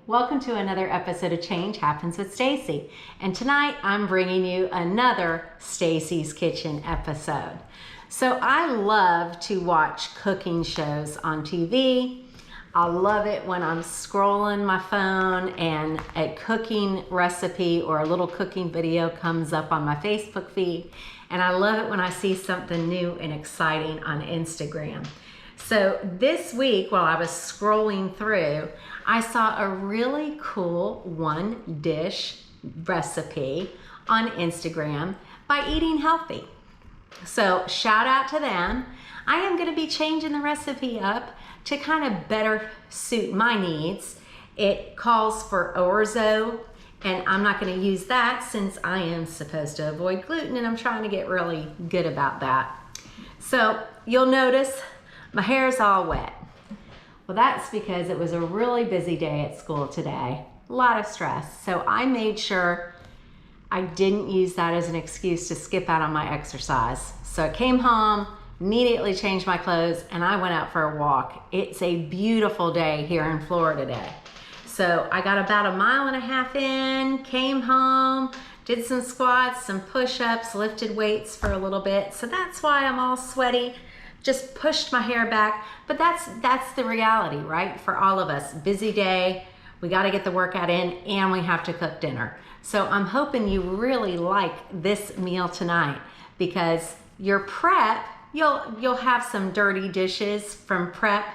Welcome to another episode of Change Happens with Stacy. And tonight I'm bringing you another Stacy's Kitchen episode. So I love to watch cooking shows on TV. I love it when I'm scrolling my phone and a cooking recipe or a little cooking video comes up on my Facebook feed. And I love it when I see something new and exciting on Instagram. So this week, while I was scrolling through, I saw a really cool one dish recipe on Instagram by Eating Healthy. So shout out to them. I am going to be changing the recipe up to kind of better suit my needs. It calls for orzo, and I'm not going to use that since I am supposed to avoid gluten, and I'm trying to get really good about that. So you'll notice my hair is all wet. Well, that's because it was a really busy day at school today. A lot of stress. So I made sure I didn't use that as an excuse to skip out on my exercise. So I came home, immediately changed my clothes, and I went out for a walk. It's a beautiful day here in Florida today. So I got about 1.5 miles in, came home, did some squats, some push-ups, lifted weights for a little bit. So that's why I'm all sweaty. Just pushed my hair back, but that's the reality, right? For all of us, busy day, we got to get the workout in, and we have to cook dinner. So I'm hoping you really like this meal tonight, because your prep, you'll have some dirty dishes from prep,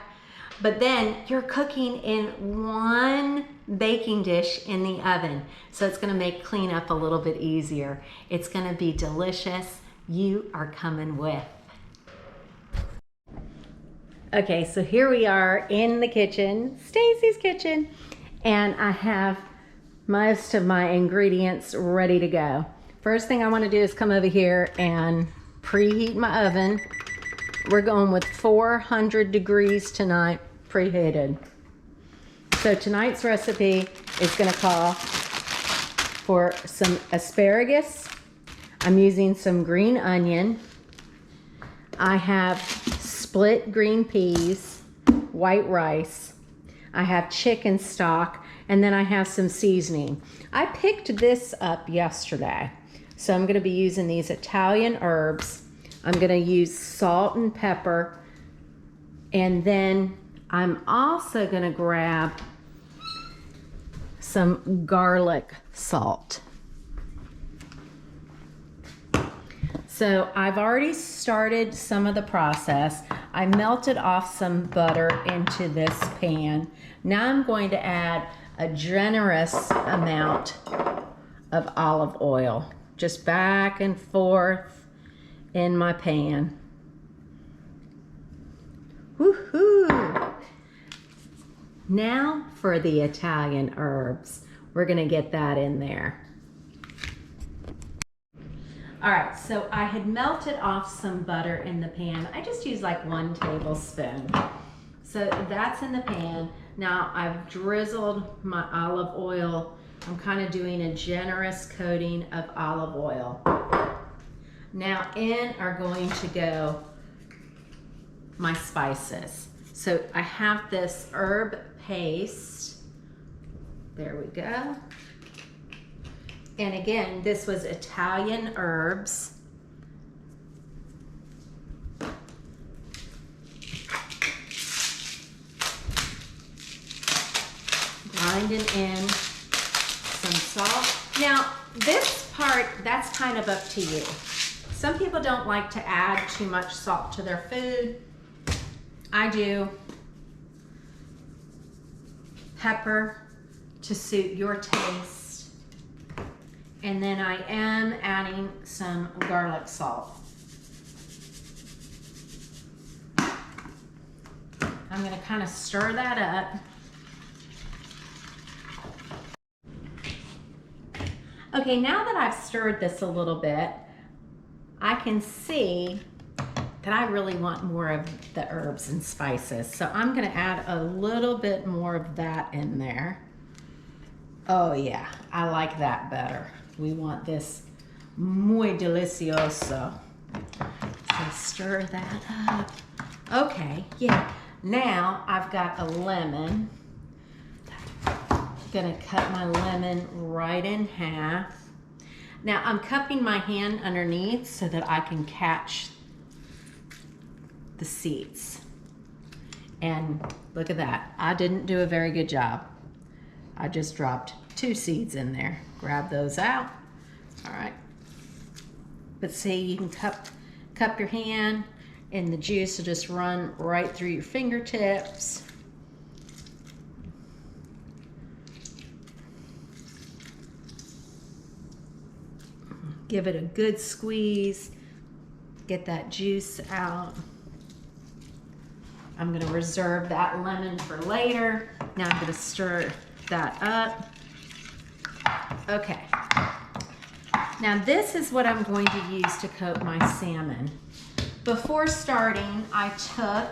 but then you're cooking in one baking dish in the oven. So it's going to make cleanup a little bit easier. It's going to be delicious. You are coming with. Okay, so here we are in the kitchen, Stacy's kitchen, and I have most of my ingredients ready to go. First thing I want to do is come over here and preheat my oven. We're going with 400 degrees tonight, preheated. So tonight's recipe is going to call for some asparagus. I'm using some green onion. I have split green peas, white rice. I have chicken stock, and then I have some seasoning. I picked this up yesterday, so I'm going to be using these Italian herbs. I'm going to use salt and pepper, and then I'm also going to grab some garlic salt. So I've already started some of the process. I melted off some butter into this pan. Now I'm going to add a generous amount of olive oil, just back and forth in my pan. Woohoo! Now for the Italian herbs. We're gonna get that in there. All right, so I had melted off some butter in the pan. I just used like 1 tablespoon. So that's in the pan. Now I've drizzled my olive oil. I'm kind of doing a generous coating of olive oil. Now in are going to go my spices. So I have this herb paste. There we go. And again, this was Italian herbs. Grinding in some salt. Now, this part, that's kind of up to you. Some people don't like to add too much salt to their food. I do. Pepper to suit your taste. And then I am adding some garlic salt. I'm going to kind of stir that up. Okay, now that I've stirred this a little bit, I can see that I really want more of the herbs and spices. So I'm going to add a little bit more of that in there. Oh yeah, I like that better. We want this muy delicioso. So stir that up. Okay, yeah. Now I've got a lemon. Gonna cut my lemon right in half. Now I'm cupping my hand underneath so that I can catch the seeds. And look at that. I didn't do a very good job. I just dropped 2 seeds in there. Grab those out. All right. But see, you can cup your hand and the juice will just run right through your fingertips. Give it a good squeeze. Get that juice out. I'm gonna reserve that lemon for later. Now I'm gonna stir that up. Okay. Now this is what I'm going to use to coat my salmon. Before starting, I took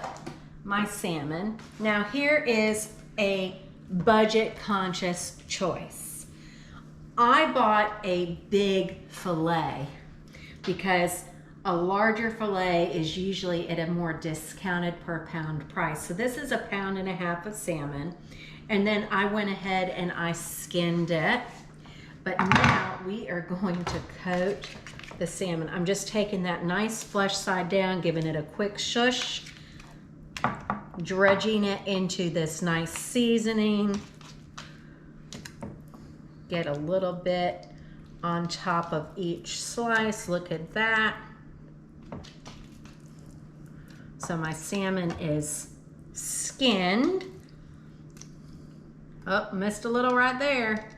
my salmon. Now here is a budget conscious choice. I bought a big fillet because a larger fillet is usually at a more discounted per pound price. So this is 1.5 pounds of salmon. And then I went ahead and I skinned it. But now we are going to coat the salmon. I'm just taking that nice flesh side down, giving it a quick shush, dredging it into this nice seasoning. Get a little bit on top of each slice. Look at that. So my salmon is skinned. Oh, missed a little right there.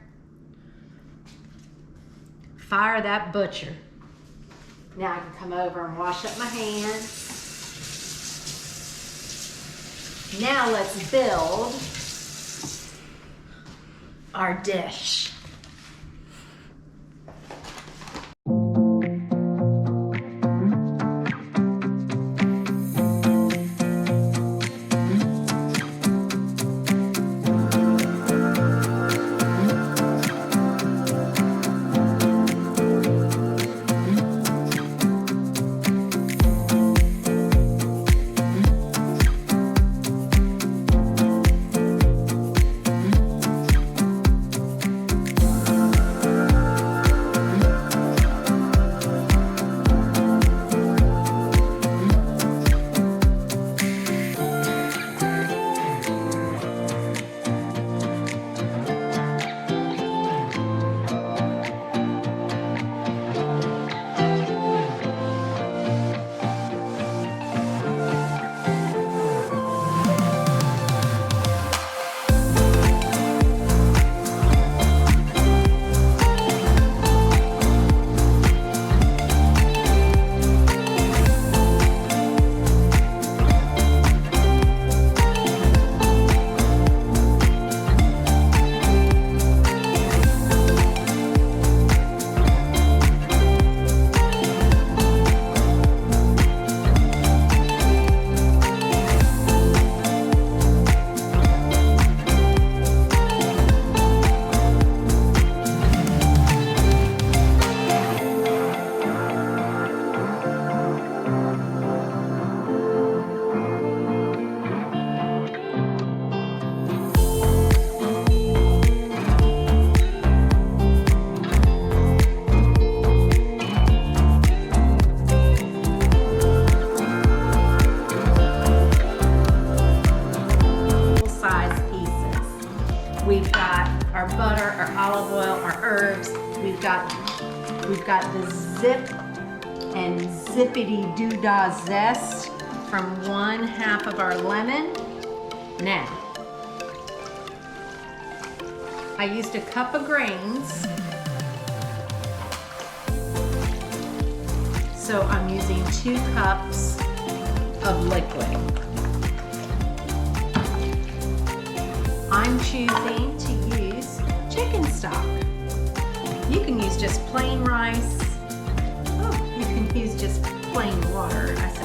Fire that butcher. Now I can come over and wash up my hands. Now let's build our dish. We've got our butter, our olive oil, our herbs. We've got the zip and zippity-doo-dah zest from 1/2 of our lemon. Now, I used a cup of grains. So I'm using 2 cups of liquid. I'm choosing to use chicken stock. You can use just plain rice. Oh, you can use just plain water. I say.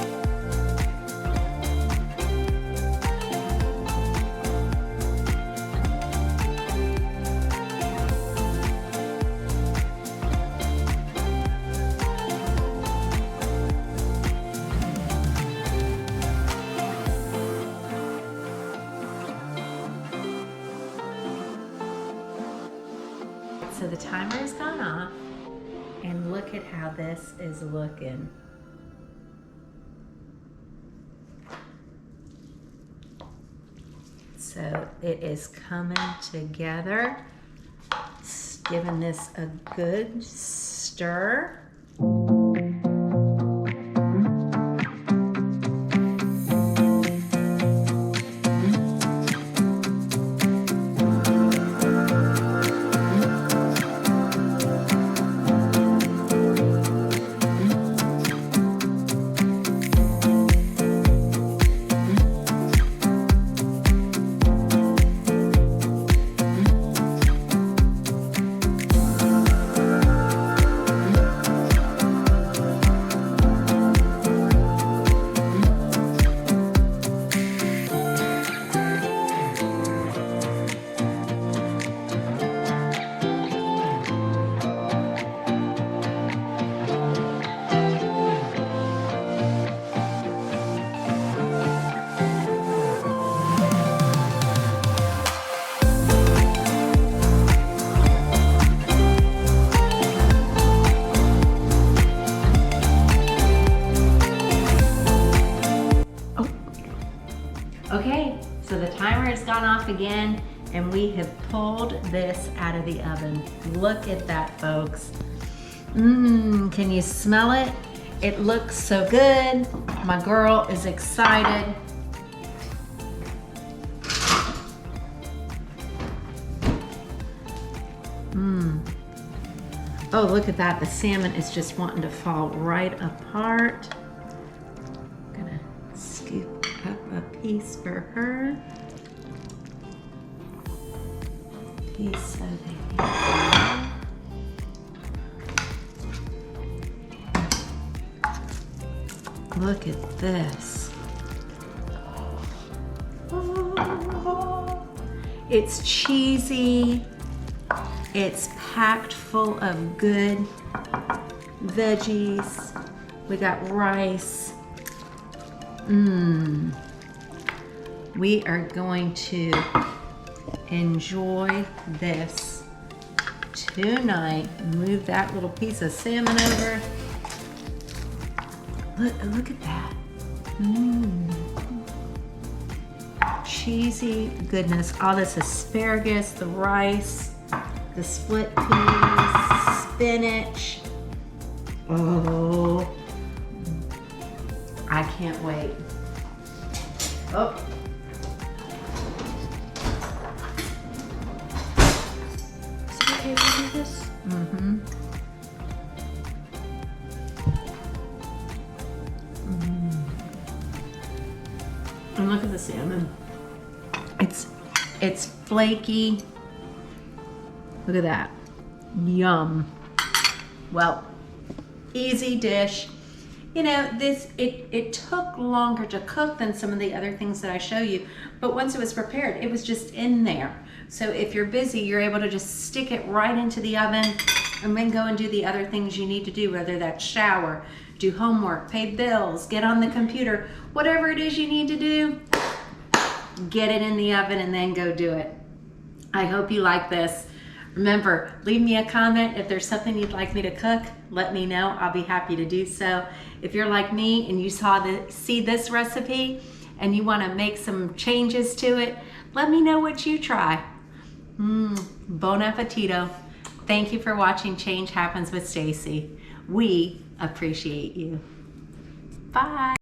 the timer has gone off, and look at how this is looking. So it is coming together. It's giving this a good stir. Okay, so the timer has gone off again, and we have pulled this out of the oven. Look at that, folks. Can you smell it? It looks so good. My girl is excited. Oh, look at that. The salmon is just wanting to fall right apart. I'm gonna scoop up a piece for her. Piece of it. Look at this. It's cheesy. It's packed full of good veggies. We got rice. We are going to enjoy this tonight. Move that little piece of salmon over. Look at that. Cheesy goodness. All this asparagus, the rice, the split peas, spinach. Oh, I can't wait. Oh. Is it okay if we do this? And look at the salmon. It's flaky. Look at that. Yum. Well, easy dish. You know, it took longer to cook than some of the other things that I show you, but once it was prepared, it was just in there. So if you're busy, you're able to just stick it right into the oven and then go and do the other things you need to do, whether that's shower, do homework, pay bills, get on the computer, whatever it is you need to do, get it in the oven and then go do it. I hope you like this. Remember, leave me a comment. If there's something you'd like me to cook, let me know. I'll be happy to do so. If you're like me and you see this recipe and you want to make some changes to it, let me know what you try. Bon appetito. Thank you for watching Change Happens with Stacy. We appreciate you. Bye.